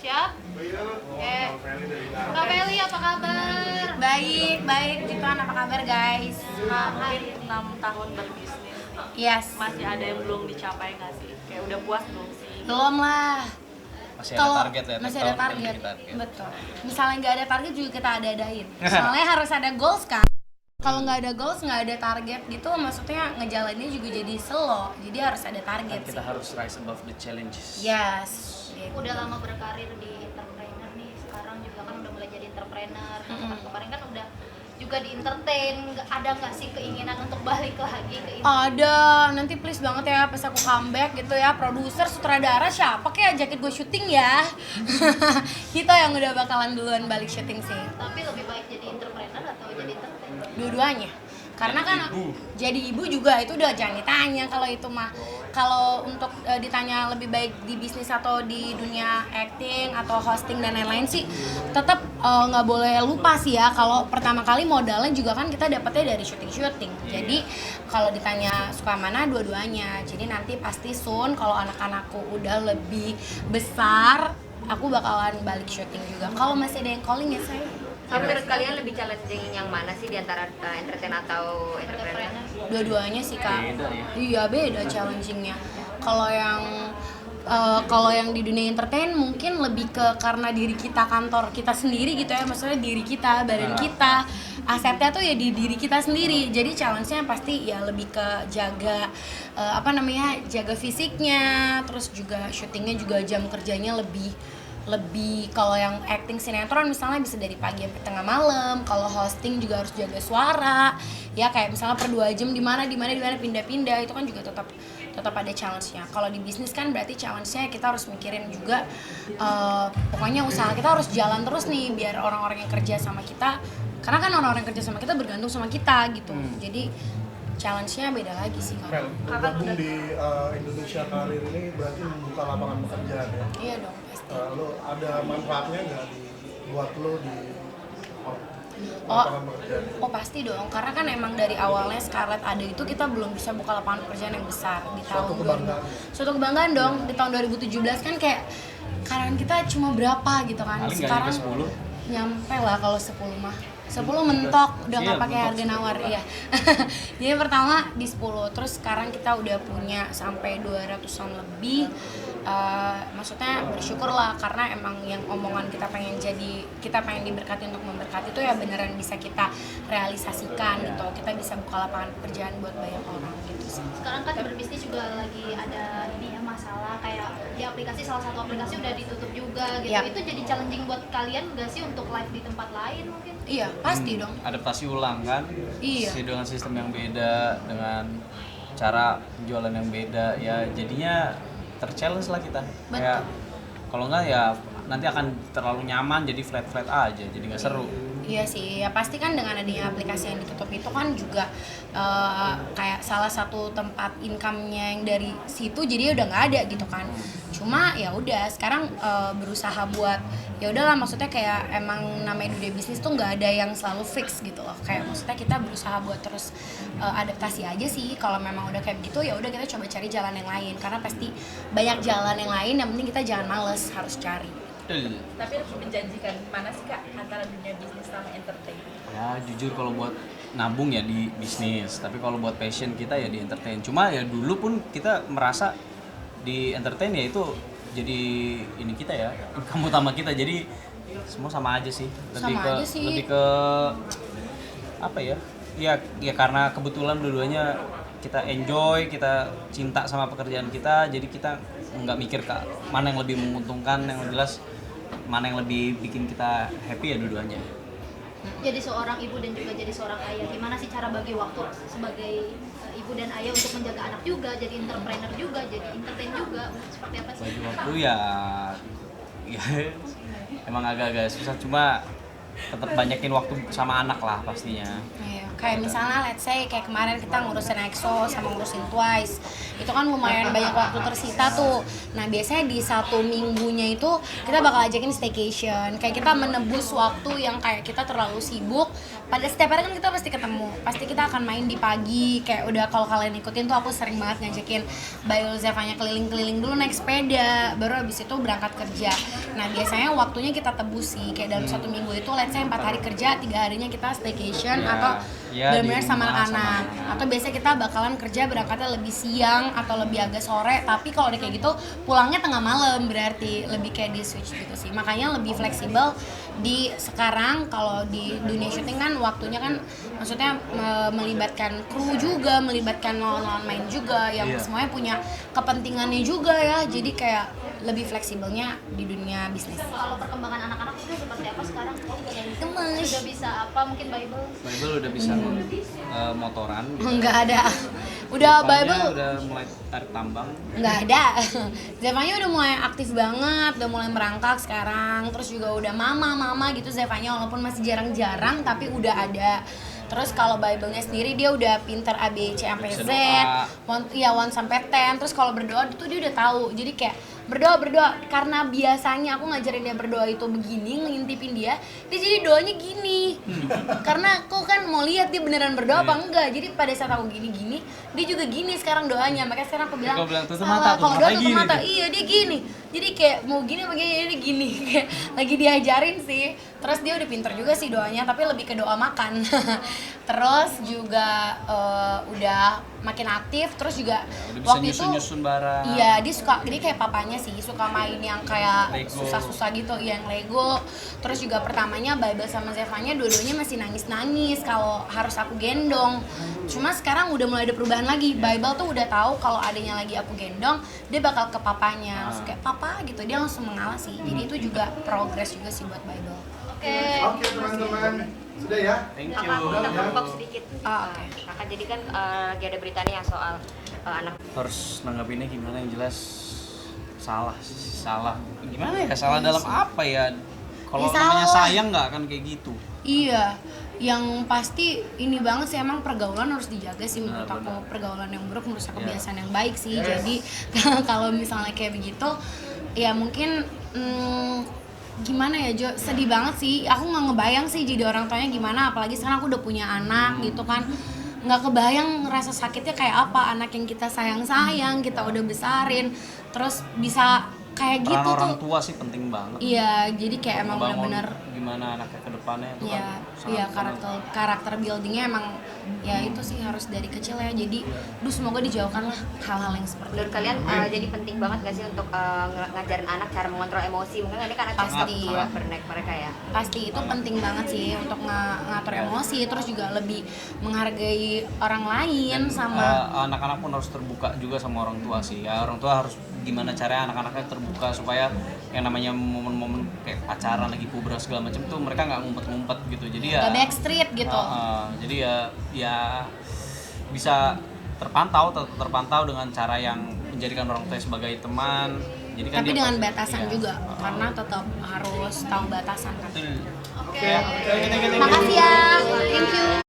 Siap? Oke. Kak Feli apa kabar? Baik, Jikan apa kabar guys? Mungkin 6 tahun berbisnis nih. Yes. Masih ada yang belum dicapai nggak sih? Kayak udah puas belum sih? Belum lah. Masih ada target ya? Masih ada target. Betul. Misalnya nggak ada target juga kita ada-adain. Soalnya harus ada goals kan. Kalau nggak ada goals, nggak ada target gitu, maksudnya ngejalaninnya juga jadi slow. Jadi harus ada target Kita sih. harus rise above the challenges. Yes. Udah lama berkarir di entrepreneur nih, sekarang juga kan udah mulai jadi entrepreneur. Kemarin kan udah juga di entertain, ada nggak sih keinginan untuk balik lagi ke ini? Ada, nanti please banget ya pas aku comeback gitu ya, produser, sutradara siapa kayak ajakin gue syuting ya. Kita yang udah bakalan duluan balik syuting sih. Tapi lebih baik jadi entrepreneur atau jadi entertain? Dua-duanya. Karena kan jadi ibu juga itu udah jangan ditanya kalau itu mah. Kalau untuk ditanya lebih baik di bisnis atau di dunia acting atau hosting dan lain-lain sih tetap nggak boleh lupa sih ya, kalau pertama kali modalnya juga kan kita dapetnya dari syuting. Jadi kalau ditanya suka mana, dua-duanya. Jadi nanti pasti soon kalau anak-anakku udah lebih besar aku bakalan balik syuting juga. Kalau masih ada yang calling ya saya. Menurut kalian lebih challenging yang mana sih di antara entertain atau entrepreneur? Dua-duanya sih Kak. Beda ya? Iya beda challengingnya. Kalau yang di dunia entertain mungkin lebih ke karena diri kita, kantor kita sendiri gitu ya, maksudnya diri kita, badan kita, asetnya tuh ya di diri kita sendiri. Jadi challenge-nya pasti ya lebih ke jaga jaga fisiknya, terus juga syutingnya juga jam kerjanya lebih kalau yang acting sinetron misalnya bisa dari pagi sampai tengah malam. Kalau hosting juga harus jaga suara ya, kayak misalnya per 2 jam di mana pindah-pindah, itu kan juga tetap ada challenge-nya. Kalau di bisnis kan berarti challenge-nya kita harus mikirin juga pokoknya usaha kita harus jalan terus nih biar orang-orang yang kerja sama kita, karena kan orang-orang yang kerja sama kita bergantung sama kita gitu. Jadi challenge-nya beda lagi sih Fel, bergabung di Indonesia Karir ini berarti membuka lapangan pekerjaan ya? Iya dong, pasti. Lo ada manfaatnya nggak buat lo di lapangan pekerjaan? Oh pasti dong, karena kan emang dari awalnya Scarlett ada itu kita belum bisa buka lapangan pekerjaan yang besar di tahun suatu kebanggaan dong. Di tahun 2017 kan kayak karyawan kita cuma berapa gitu kan. Paling Sekarang nggak nyampe 10. nyampe lah kalau 10 mah. 10 mentok, udah nggak pakai harga nawar ya. Jadi pertama di 10, terus sekarang kita udah punya sampai 200-an lebih. Maksudnya bersyukur lah karena emang yang omongan kita pengen diberkati untuk memberkati itu ya beneran bisa kita realisasikan gitu. Kita bisa buka lapangan pekerjaan buat banyak orang gitu sih. Sekarang kan berbisnis juga lagi ada ini ya, masalah kayak di aplikasi, salah satu aplikasi udah ditutup juga gitu. Yap. Itu jadi challenging buat kalian nggak sih untuk live di tempat lain mungkin? Iya, pasti dong. Adaptasi ulang kan? Iya. Dengan sistem yang beda, dengan cara penjualan yang beda, ya jadinya ter-challenge lah kita. Kayak kalau enggak ya nanti akan terlalu nyaman jadi flat aja, jadi nggak seru. Iya sih, ya pasti kan dengan adanya aplikasi yang ditutup itu kan juga kayak salah satu tempat income-nya yang dari situ jadi udah nggak ada gitu kan. Cuma ya udah sekarang berusaha buat ya udahlah, maksudnya kayak emang namanya dunia bisnis tuh nggak ada yang selalu fix gitu loh. Kayak maksudnya kita berusaha buat terus adaptasi aja sih. Kalau memang udah kayak begitu ya udah kita coba cari jalan yang lain, karena pasti banyak jalan yang lain, yang penting kita jangan males, harus cari. Tapi lebih menjanjikan mana sih Kak antara dunia bisnis sama entertain? Ya jujur kalau buat nabung ya di bisnis, tapi kalau buat passion kita ya di entertain. Cuma ya dulu pun kita merasa di entertain ya itu jadi ini kita ya, income utama kita, jadi semua sama aja sih. Lebih ke apa ya? Ya karena kebetulan dua-duanya kita enjoy, kita cinta sama pekerjaan kita, jadi kita nggak mikir Kak mana yang lebih menguntungkan, yang jelas mana yang lebih bikin kita happy ya dua-duanya. Jadi seorang ibu dan juga jadi seorang ayah, gimana sih cara bagi waktu sebagai ibu dan ayah untuk menjaga anak juga, jadi entrepreneur juga, jadi entertain juga, seperti apa sih? Bagi waktu ya emang agak-agak susah, cuma tetap banyakin waktu sama anak lah pastinya. Iya, kayak misalnya let's say kayak kemarin kita ngurusin EXO sama ngurusin Twice, itu kan lumayan banyak waktu tersita tuh. Nah biasanya di 1 minggunya itu kita bakal ajakin staycation, kayak kita menebus waktu yang kayak kita terlalu sibuk pada setiap hari kan kita pasti ketemu, pasti kita akan main di pagi. Kayak udah kalau kalian ikutin tuh aku sering banget ngajakin Bayu Zevanya keliling-keliling dulu naik sepeda, baru habis itu berangkat kerja. Nah biasanya waktunya kita tebus sih, kayak dalam 1 minggu itu let's say 4 hari kerja, 3 harinya kita staycation atau benar-benar sama anak-anak. Atau biasanya kita bakalan kerja berangkatnya lebih siang atau lebih agak sore, tapi kalau udah kayak gitu pulangnya tengah malam, berarti lebih kayak di switch gitu sih. Makanya lebih fleksibel di sekarang. Kalau di dunia syuting kan waktunya kan maksudnya melibatkan kru juga, melibatkan lawan-lawan main juga yang semuanya punya kepentingannya juga ya. Jadi kayak lebih fleksibelnya di dunia bisnis. Kalau perkembangan anak-anak itu seperti apa sekarang? Gemes. Sudah bisa apa mungkin Bible? Bible udah bisa motoran gitu. Enggak ada. Udah Zevanya Bible udah mulai tarik tambang. nggak ada. Zevanya udah mulai aktif banget, udah mulai merangkak sekarang. Terus juga udah mama gitu Zevanya, walaupun masih jarang-jarang tapi udah ada. Terus kalau Bible-nya sendiri dia udah pinter A B C sampai Z, 1 sampai 10. Terus kalau berdoa itu dia udah tahu. Jadi kayak berdoa karena biasanya aku ngajarin dia berdoa itu begini, ngintipin dia jadi doanya gini. Karena aku kan mau lihat dia beneran berdoa apa enggak. Jadi pada saat aku gini dia juga gini sekarang doanya. Makanya sekarang aku bilang tutup salah, mata, kalau doa tutup gini mata. tuh. Iya dia gini. Jadi kayak mau gini apa dia gini. Kayak lagi diajarin sih. Terus dia udah pinter juga sih doanya, tapi lebih ke doa makan. Terus juga udah makin aktif. Terus juga Udah bisa waktu itu nyusun barang. iya dia kayak papanya sih, suka main yang kayak Lego. susah-susah gitu, yang Lego. Terus juga pertamanya Bible sama Zevanya dua-duanya masih nangis-nangis kalau harus aku gendong. Cuma sekarang udah mulai ada perubahan lagi. Bible tuh udah tahu kalau adanya lagi aku gendong, dia bakal ke papanya. Terus kayak papa gitu, dia langsung mengalah sih. Jadi itu juga progress juga sih buat Bible. Oke teman-teman, sudah ya? Thank you. Kakak kita berbox sedikit. Oh, oke. Kakak jadi kan lagi ada berita nih yang soal anak. Harus nanggapinnya gimana, yang jelas salah gimana ya, salah dalam apa ya, kalau Ya, namanya salah. sayang nggak akan kayak gitu. Iya, yang pasti ini banget sih, emang pergaulan harus dijaga sih menurut aku. benar. Pergaulan yang buruk merusak Iya. kebiasaan yang baik sih. Jadi kalau misalnya kayak begitu, ya mungkin gimana ya Jo, sedih banget sih. Aku nggak ngebayang sih jadi orang tuanya gimana, apalagi sekarang aku udah punya anak gitu kan. Nggak kebayang rasa sakitnya kayak apa, anak yang kita sayang-sayang, kita udah besarin, terus bisa kayak Peran gitu orang tuh. tua sih penting banget. Iya, jadi kayak emang Ngebangun benar-benar gimana anaknya ke depannya itu iya, kan iya sangat- karakter buildingnya emang ya itu sih harus dari kecil ya. Jadi, semoga dijauhkan lah hal-hal yang seperti Menurut itu. kalian jadi penting banget gak sih untuk ngajarin anak cara mengontrol emosi? Mungkin ini kan Pasti. buat mereka ya. Pasti itu penting banget sih untuk ngatur emosi, terus juga lebih menghargai orang lain Dan, sama anak-anak pun harus terbuka juga sama orang tua sih ya. Orang tua harus gimana caranya anak-anaknya terbuka supaya yang namanya momen-momen kayak pacaran lagi puber segala macam tuh mereka nggak ngumpet-ngumpet gitu. Jadi ya gak backstreet gitu. jadi ya bisa terpantau dengan cara yang menjadikan orang tua sebagai teman. Jadi kan Tapi dia dengan pasti- batasan iya. juga, karena tetap harus tahu batasan kan. Betul. Oke. Oke. Makasih ya, thank you.